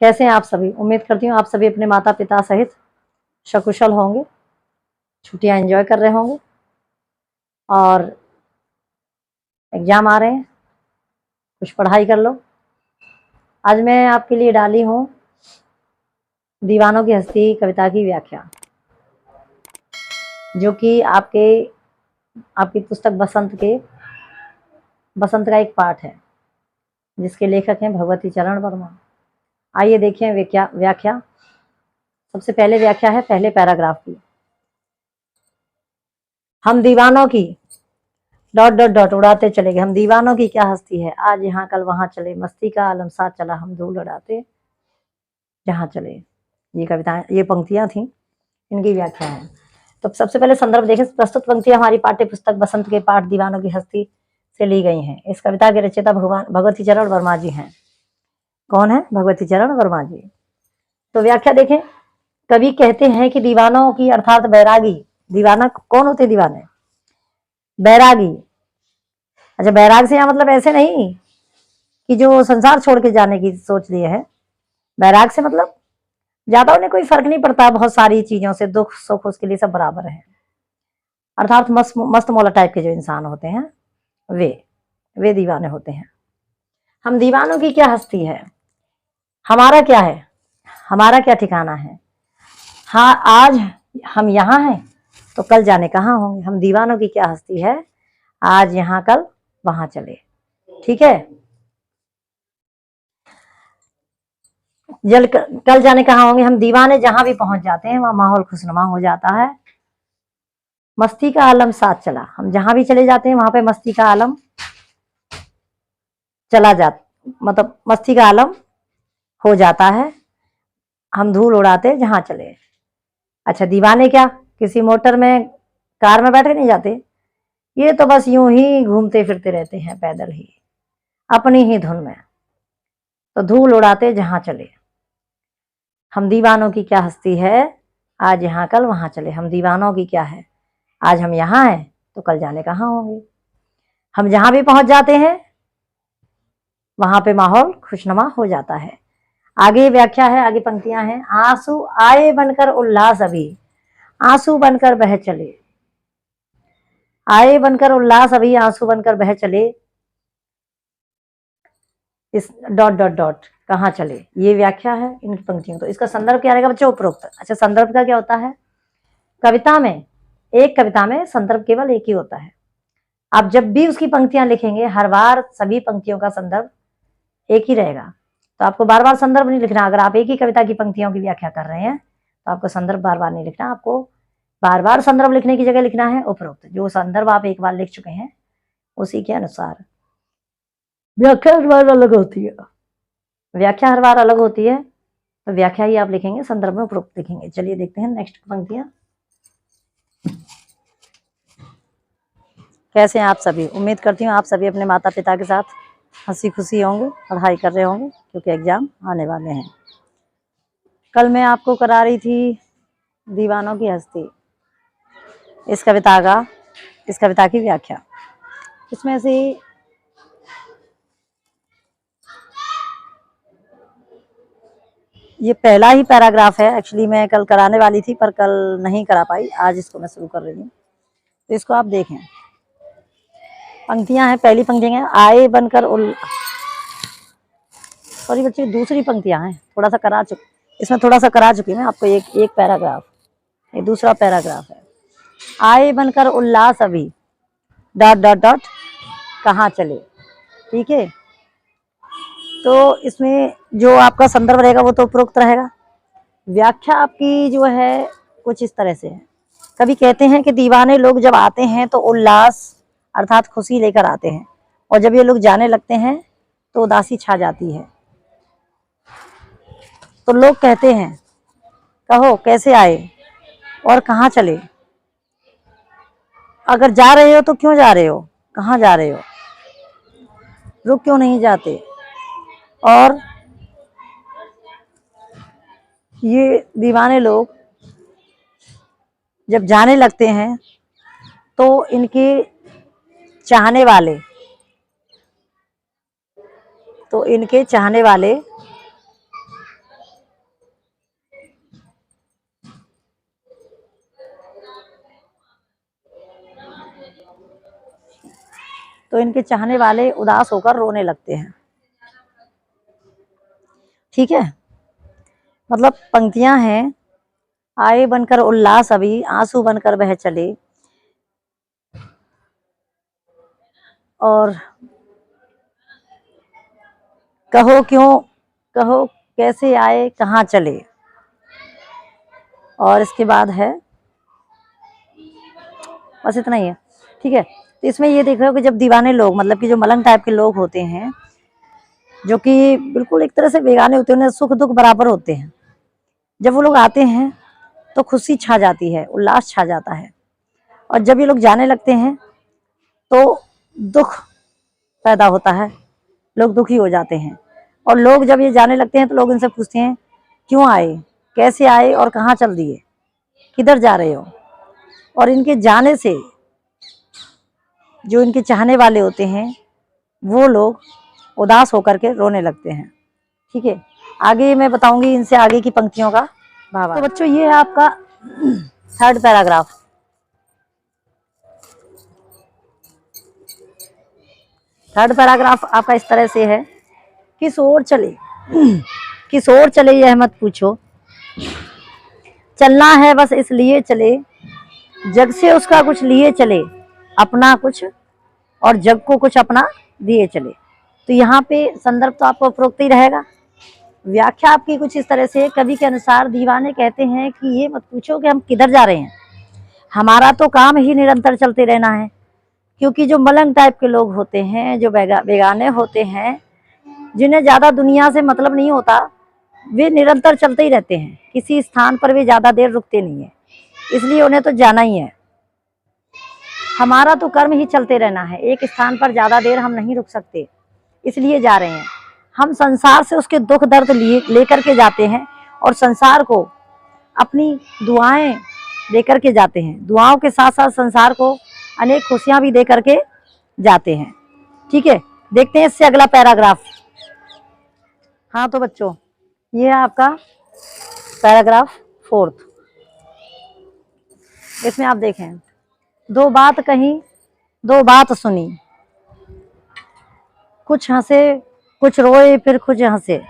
कैसे हैं आप सभी। उम्मीद करती हूँ आप सभी अपने माता पिता सहित सकुशल होंगे, छुट्टियां एंजॉय कर रहे होंगे और एग्जाम आ रहे हैं, कुछ पढ़ाई कर लो। आज मैं आपके लिए डाली हूँ दीवानों की हस्ती कविता की व्याख्या, जो कि आपकी पुस्तक बसंत का एक पाठ है, जिसके लेखक हैं भगवती चरण वर्मा। आइए देखें व्याख्या। सबसे पहले व्याख्या है पहले पैराग्राफ की। हम दीवानों की डॉट डॉट डॉट उड़ाते चले गए। हम दीवानों की क्या हस्ती है, आज यहाँ कल वहां चले, मस्ती का आलम साथ चला, हम धूल उड़ाते जहां चले। ये कविताएं, ये पंक्तियां थी, इनकी व्याख्या है। तो सबसे पहले संदर्भ देखें। प्रस्तुत पंक्तियां हमारी पाठ्य पुस्तक बसंत के पाठ दीवानों की हस्ती से ली गई हैं। इस कविता के रचयिता भगवती चरण वर्मा जी हैं। कौन है? भगवती चरण वर्मा जी। तो व्याख्या देखें। कवि कहते हैं कि दीवानों की अर्थात बैरागी। दीवाना कौन होते? दीवाने बैरागी। अच्छा, बैराग से यहाँ मतलब ऐसे नहीं कि जो संसार छोड़ के जाने की सोच लिए है। बैराग से मतलब ज्यादा उन्हें कोई फर्क नहीं पड़ता, बहुत सारी चीजों से, दुख सुख उसके लिए सब बराबर है। अर्थात मस्त मौला टाइप के जो इंसान होते हैं वे दीवाने होते हैं। हम दीवानों की क्या हस्ती है, हमारा क्या है, हमारा क्या ठिकाना है। हाँ, आज हम यहाँ हैं तो कल जाने कहाँ होंगे। हम दीवानों की क्या हस्ती है, आज यहाँ कल वहां चले। ठीक है। कल जाने कहाँ होंगे। हम दीवाने जहां भी पहुंच जाते हैं वहां माहौल खुशनुमा हो जाता है। मस्ती का आलम साथ चला। हम जहां भी चले जाते हैं वहां पे मस्ती का आलम चला जाता, मतलब मस्ती का आलम हो जाता है। हम धूल उड़ाते जहां चले। अच्छा, दीवाने क्या किसी मोटर में, कार में बैठ के नहीं जाते। ये तो बस यूं ही घूमते फिरते रहते हैं पैदल ही, अपनी ही धुन में। तो धूल उड़ाते जहां चले। हम दीवानों की क्या हस्ती है, आज यहाँ कल वहां चले। हम दीवानों की क्या है, आज हम यहाँ हैं तो कल जाने कहाँ होंगे। हम जहां भी पहुंच जाते हैं वहां पे माहौल खुशनुमा हो जाता है। आगे व्याख्या है, आगे पंक्तियां हैं। आंसू आए बनकर उल्लास अभी, आंसू बनकर बह चले। आए बनकर उल्लास अभी, आंसू बनकर बह चले। इस डॉट डॉट डॉट कहाँ चले, ये व्याख्या है इन पंक्तियों। तो इसका संदर्भ क्या रहेगा बच्चों? उपरोक्त। अच्छा, संदर्भ का क्या होता है? कविता में, एक कविता में संदर्भ केवल एक ही होता है। आप जब भी उसकी पंक्तियां लिखेंगे हर बार सभी पंक्तियों का संदर्भ एक ही रहेगा। तो आपको बार बार संदर्भ नहीं लिखना। अगर आप एक ही कविता की पंक्तियों की व्याख्या कर रहे हैं तो आपको संदर्भ बार बार नहीं लिखना। आपको बार बार संदर्भ लिखने की जगह लिखना है उपरोक्त। जो संदर्भ आप एक बार लिख चुके हैं उसी के अनुसार व्याख्या हर बार अलग होती है। व्याख्या हर बार अलग होती है, तो व्याख्या ही आप लिखेंगे, संदर्भ में उपरोक्त लिखेंगे। चलिए देखते हैं नेक्स्ट पंक्तियां। कैसे हैं आप सभी। उम्मीद करती हूँ आप सभी अपने माता पिता के साथ हंसी खुशी होंगे, पढ़ाई कर रहे होंगे, क्योंकि एग्जाम आने वाले हैं। कल मैं आपको करा रही थी दीवानों की हस्ती, इस कविता की व्याख्या। इसमें से ये पहला ही पैराग्राफ है। एक्चुअली मैं कल कराने वाली थी पर कल नहीं करा पाई, आज इसको मैं शुरू कर रही हूँ। तो इसको आप देखें। पंक्तियां हैं, पहली पंक्तियां हैं आए बनकर सॉरी बच्चे, दूसरी पंक्तियां हैं। थोड़ा सा करा चुकी मैं आपको एक पैराग्राफ। ये दूसरा पैराग्राफ है। आए बनकर उल्लास अभी डॉट डॉट डॉट कहाँ चले। ठीक है। तो इसमें जो आपका संदर्भ रहेगा वो तो उपरोक्त रहेगा। व्याख्या आपकी जो है कुछ इस तरह से है। कभी कहते हैं कि दीवाने लोग जब आते हैं तो उल्लास अर्थात खुशी लेकर आते हैं, और जब ये लोग जाने लगते हैं तो उदासी छा जाती है। तो लोग कहते हैं, कहो कैसे आए और कहाँ चले। अगर जा रहे हो तो क्यों जा रहे हो, कहाँ जा रहे हो, रुक क्यों नहीं जाते। और ये दीवाने लोग जब जाने लगते हैं तो इनके चाहने वाले तो इनके चाहने वाले उदास होकर रोने लगते हैं। ठीक है, मतलब पंक्तियां हैं, आए बनकर उल्लास अभी, आंसू बनकर बह चले, और कहो क्यों, कहो कैसे आए, कहाँ चले। और इसके बाद है, बस इतना ही है। ठीक है, तो इसमें ये देख रहे हो कि जब दीवाने लोग, मतलब कि जो मलंग टाइप के लोग होते हैं, जो कि बिल्कुल एक तरह से बेगाने होते हैं, उन्हें सुख दुख बराबर होते हैं, जब वो लोग आते हैं तो खुशी छा जाती है, उल्लास छा जाता है, और जब ये लोग जाने लगते हैं तो दुख पैदा होता है, लोग दुखी हो जाते हैं। और लोग जब ये जाने लगते हैं तो लोग इनसे पूछते हैं क्यों आए, कैसे आए और कहाँ चल दिए, किधर जा रहे हो। और इनके जाने से जो इनके चाहने वाले होते हैं वो लोग उदास होकर के रोने लगते हैं। ठीक है, आगे मैं बताऊंगी इनसे आगे की पंक्तियों का भाव। तो बच्चों ये है आपका 3rd पैराग्राफ। थर्ड पैराग्राफ आपका इस तरह से है, किस ओर चले, किस ओर चले यह मत पूछो, चलना है बस इसलिए चले, जग से उसका कुछ लिए चले, अपना कुछ और जग को कुछ अपना दिए चले। तो यहाँ पे संदर्भ तो आपको उपरोक्त ही रहेगा, व्याख्या आपकी कुछ इस तरह से, कवि के अनुसार दीवाने कहते हैं कि ये मत पूछो कि हम किधर जा रहे हैं, हमारा तो काम ही निरंतर चलते रहना है। क्योंकि जो मलंग टाइप के लोग होते हैं, जो बेगाने होते हैं, जिन्हें ज़्यादा दुनिया से मतलब नहीं होता, वे निरंतर चलते ही रहते हैं, किसी स्थान पर वे ज़्यादा देर रुकते नहीं है, इसलिए उन्हें तो जाना ही है। हमारा तो कर्म ही चलते रहना है, एक स्थान पर ज़्यादा देर हम नहीं रुक सकते, इसलिए जा रहे हैं। हम संसार से उसके दुख दर्द लेकर के जाते हैं, और संसार को अपनी दुआएं देकर के जाते हैं, दुआओं के साथ साथ संसार को अनेक खुशियां भी दे करके जाते हैं। ठीक है, देखते हैं इससे अगला पैराग्राफ। हाँ तो बच्चों ये है आपका पैराग्राफ 4th। इसमें आप देखें, दो बात कही, दो बात सुनी, कुछ हंसे कुछ रोए फिर कुछ हंसे,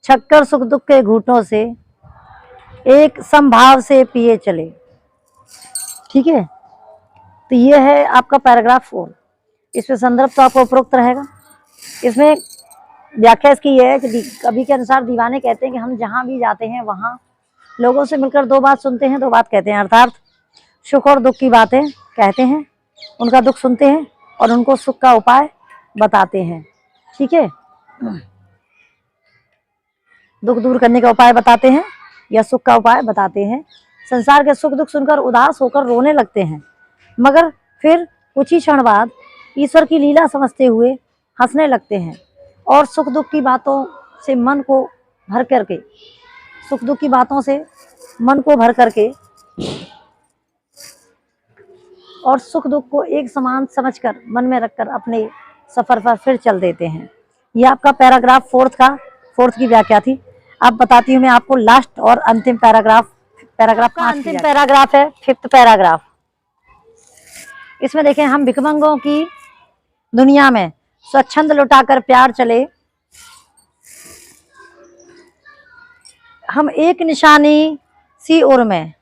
छक्कर सुख दुख के घूंटों से एक समभाव से पिए चले। ठीक है, तो ये है आपका पैराग्राफ 4। इसमें संदर्भ तो आपको उपरोक्त रहेगा। इसमें व्याख्या इसकी ये है कि कवि के अनुसार दीवाने कहते हैं कि हम जहाँ भी जाते हैं वहाँ लोगों से मिलकर दो बात सुनते हैं, दो बात कहते हैं, अर्थात सुख और दुख की बातें कहते हैं, उनका दुख सुनते हैं और उनको सुख का उपाय बताते हैं। ठीक है, दुख दूर करने का उपाय बताते हैं या सुख का उपाय बताते हैं। संसार के सुख दुख सुनकर उदास होकर रोने लगते हैं, मगर फिर कुछ ही क्षण बाद ईश्वर की लीला समझते हुए हंसने लगते हैं, और सुख दुख की बातों से मन को भर करके, सुख दुख की बातों से मन को भर करके और सुख दुख को एक समान समझकर मन में रखकर अपने सफर पर फिर चल देते हैं। यह आपका पैराग्राफ 4th की व्याख्या थी। अब बताती हूँ मैं आपको लास्ट और अंतिम पैराग्राफ का अंतिम पैराग्राफ है 5th पैराग्राफ। इसमें देखें, हम भिखमंगों की दुनिया में स्वच्छंद लुटाकर प्यार चले, हम एक निशानी सी उर में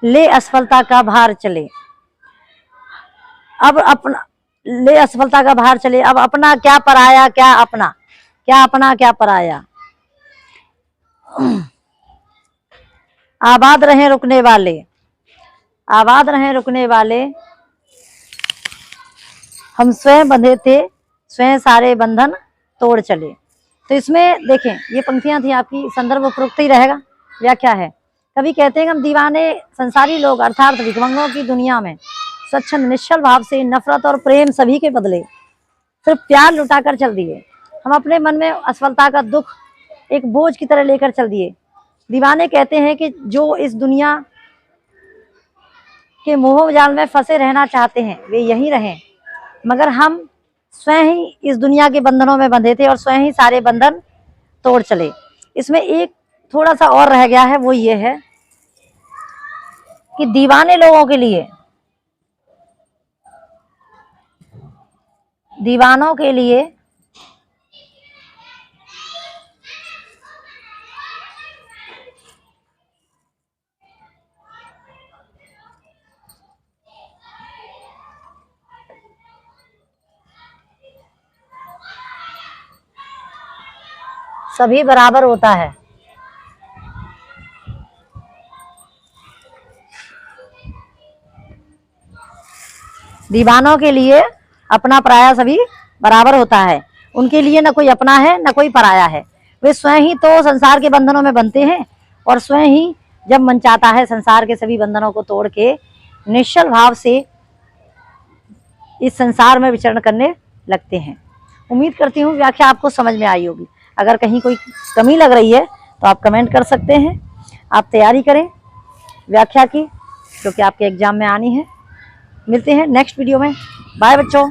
ले असफलता का भार चले, अब अपना ले असफलता का भार चले, अब अपना क्या पराया, क्या अपना, क्या अपना क्या पराया, आबाद रहें रुकने वाले, आबाद रहें रुकने वाले, हम स्वयं बंधे थे स्वयं सारे बंधन तोड़ चले। तो इसमें देखें, ये पंक्तियां थी आपकी, संदर्भ उपरोक्त ही रहेगा, व्याख्या है। कभी कहते हैं कि हम दीवाने संसारी लोग अर्थात भिखमंगों की दुनिया में स्वच्छंद निश्चल भाव से नफरत और प्रेम सभी के बदले सिर्फ प्यार लुटाकर चल दिए। हम अपने मन में असफलता का दुख एक बोझ की तरह लेकर चल दिए। दीवाने कहते हैं कि जो इस दुनिया के मोह जाल में फंसे रहना चाहते हैं वे यहीं रहें, मगर हम स्वयं ही इस दुनिया के बंधनों में बंधे थे और स्वयं ही सारे बंधन तोड़ चले। इसमें एक थोड़ा सा और रह गया है, वो ये है कि दीवाने लोगों के लिए, दीवानों के लिए सभी बराबर होता है। दीवानों के लिए अपना पराया सभी बराबर होता है। उनके लिए न कोई अपना है न कोई पराया है। वे स्वयं ही तो संसार के बंधनों में बनते हैं और स्वयं ही जब मन चाहता है संसार के सभी बंधनों को तोड़ के निश्चल भाव से इस संसार में विचरण करने लगते हैं। उम्मीद करती हूँ व्याख्या आपको समझ में आई होगी। अगर कहीं कोई कमी लग रही है तो आप कमेंट कर सकते हैं। आप तैयारी करें व्याख्या की, जो कि आपके एग्जाम में आनी है। मिलते हैं नेक्स्ट वीडियो में। बाय बच्चों।